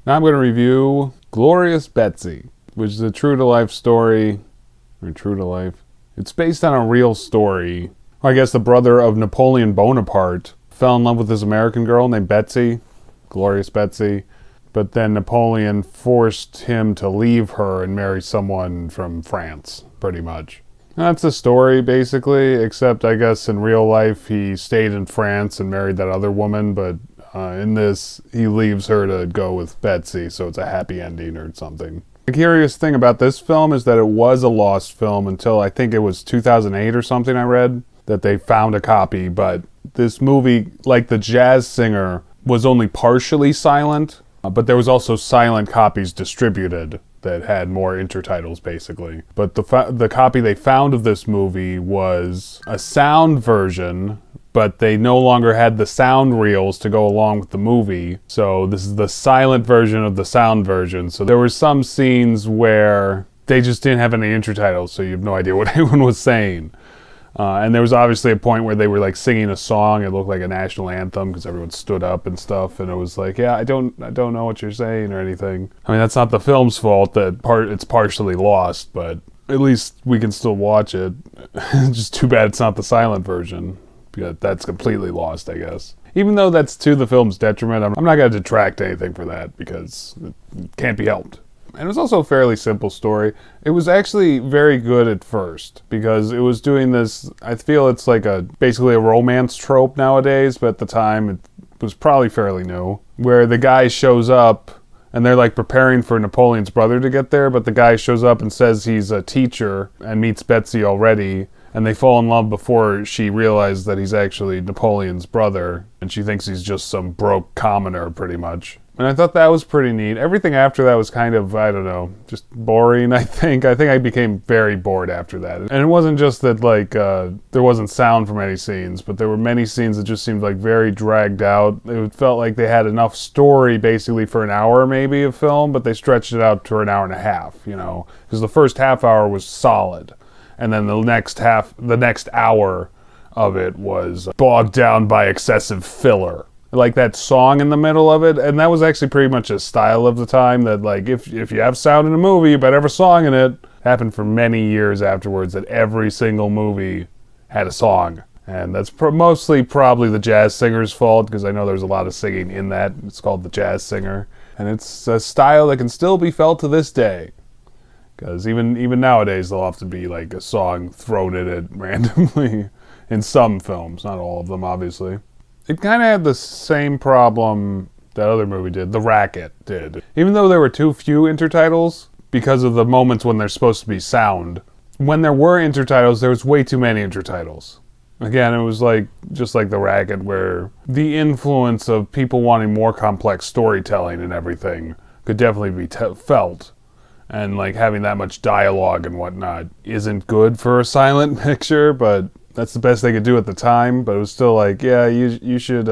Now I'm going to review Glorious Betsy, which is a true-to-life story. Or true-to-life. It's based on a real story. I guess the brother of Napoleon Bonaparte fell in love with this American girl named Betsy, Glorious Betsy. But then Napoleon forced him to leave her and marry someone from France, pretty much. And that's the story, basically, except I guess in real life he stayed in France and married that other woman, but in this, he leaves her to go with Betsy, so it's a happy ending or something. The curious thing about this film is that it was a lost film until I think it was 2008 or something I read, that they found a copy, but this movie, like The Jazz Singer, was only partially silent, but there was also silent copies distributed that had more intertitles, basically. But the copy they found of this movie was a sound version, but they no longer had the sound reels to go along with the movie. So this is the silent version of the sound version. So there were some scenes where they just didn't have any intertitles, so you have no idea what anyone was saying. And there was obviously a point where they were like singing a song. It looked like a national anthem because everyone stood up and stuff. And it was like, yeah, I don't know what you're saying or anything. I mean, that's not the film's fault that it's partially lost, but at least we can still watch it. Just too bad it's not the silent version. Yeah, that's completely lost, I guess. Even though that's to the film's detriment, I'm not going to detract anything for that because it can't be helped. And it was also a fairly simple story. It was actually very good at first because it was doing this, I feel it's like basically a romance trope nowadays, but at the time it was probably fairly new, where the guy shows up and they're like preparing for Napoleon's brother to get there, but the guy shows up and says he's a teacher and meets Betsy already. And they fall in love before she realizes that he's actually Napoleon's brother. And she thinks he's just some broke commoner, pretty much. And I thought that was pretty neat. Everything after that was kind of, I don't know, just boring, I think. I think I became very bored after that. And it wasn't just that, like, there wasn't sound from any scenes, but there were many scenes that just seemed, like, very dragged out. It felt like they had enough story, basically, for an hour, maybe, of film, but they stretched it out to an hour and a half, you know? Because the first half hour was solid. And then the next hour of it was bogged down by excessive filler. Like that song in the middle of it, and that was actually pretty much a style of the time that, like, if you have sound in a movie, you better have a song in it. It happened for many years afterwards that every single movie had a song. And that's mostly probably The Jazz Singer's fault, because I know there's a lot of singing in that. It's called The Jazz Singer. And it's a style that can still be felt to this day. Because even nowadays, there'll often be like a song thrown in it randomly in some films, not all of them, obviously. It kind of had the same problem that other movie did, The Racket did. Even though there were too few intertitles, because of the moments when there's supposed to be sound, when there were intertitles, there was way too many intertitles. Again, it was like just like The Racket, where the influence of people wanting more complex storytelling and everything could definitely be felt. And like having that much dialogue and whatnot isn't good for a silent picture, but that's the best they could do at the time. But it was still like, yeah, you should,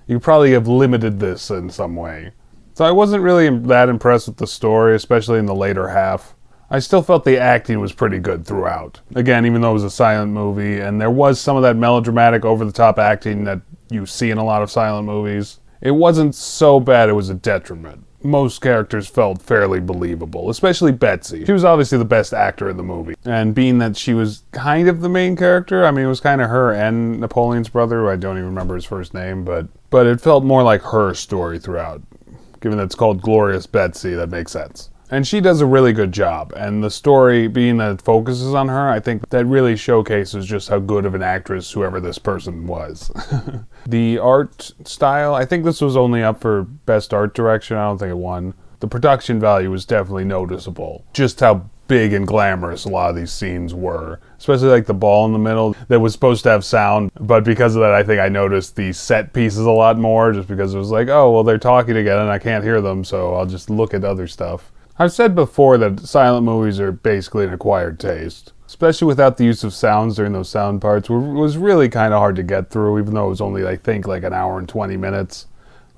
you probably have limited this in some way. So I wasn't really that impressed with the story, especially in the later half. I still felt the acting was pretty good throughout. Again, even though it was a silent movie, and there was some of that melodramatic, over-the-top acting that you see in a lot of silent movies. It wasn't so bad it was a detriment. Most characters felt fairly believable, especially Betsy. She was obviously the best actor in the movie. And being that she was kind of the main character, I mean, it was kind of her and Napoleon's brother, who I don't even remember his first name, but it felt more like her story throughout. Given that it's called Glorious Betsy, that makes sense. And she does a really good job, and the story, being that it focuses on her, I think that really showcases just how good of an actress whoever this person was. The art style, I think this was only up for Best Art Direction. I don't think it won. The production value was definitely noticeable. Just how big and glamorous a lot of these scenes were. Especially like the ball in the middle that was supposed to have sound, but because of that I think I noticed the set pieces a lot more, just because it was like, oh, well, they're talking again and I can't hear them, so I'll just look at other stuff. I've said before that silent movies are basically an acquired taste. Especially without the use of sounds during those sound parts, was really kind of hard to get through, even though it was only, I think, like an hour and 20 minutes.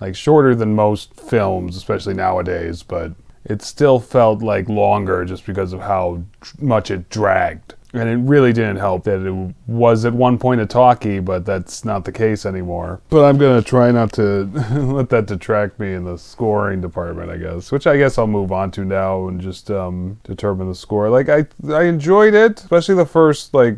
Like, shorter than most films, especially nowadays, but it still felt like longer just because of how much it dragged. And it really didn't help that it was at one point a talkie, but that's not the case anymore. But I'm going to try not to let that detract me in the scoring department, I guess. Which I guess I'll move on to now and just determine the score. Like, I enjoyed it, especially the first, like,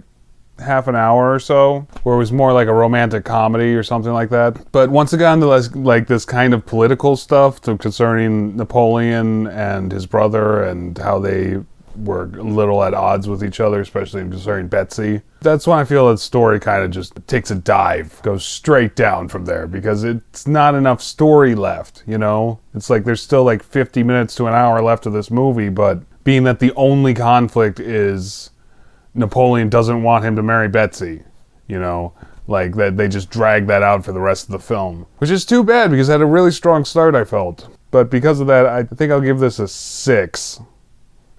half an hour or so, where it was more like a romantic comedy or something like that. But once it got into like this kind of political stuff concerning Napoleon and his brother and how they were a little at odds with each other, especially concerning Betsy. That's when I feel that story kind of just takes a dive, goes straight down from there, because it's not enough story left, you know? It's like there's still like 50 minutes to an hour left of this movie, but being that the only conflict is Napoleon doesn't want him to marry Betsy, you know? Like, that they just drag that out for the rest of the film. Which is too bad, because it had a really strong start, I felt. But because of that, I think I'll give this a 6.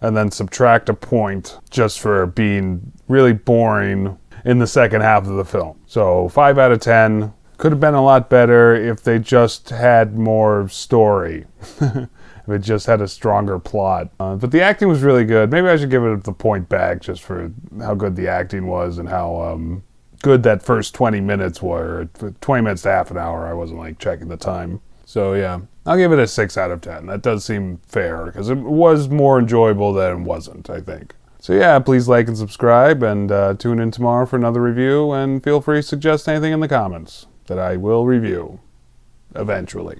And then subtract a point just for being really boring in the second half of the film. So 5 out of 10. Could have been a lot better if they just had more story. If it just had a stronger plot. But the acting was really good. Maybe I should give it the point back just for how good the acting was and how good that first 20 minutes were. 20 minutes to half an hour. I wasn't like checking the time. So yeah, I'll give it a 6 out of 10. That does seem fair, because it was more enjoyable than it wasn't, I think. So yeah, please like and subscribe, and tune in tomorrow for another review, and feel free to suggest anything in the comments that I will review eventually.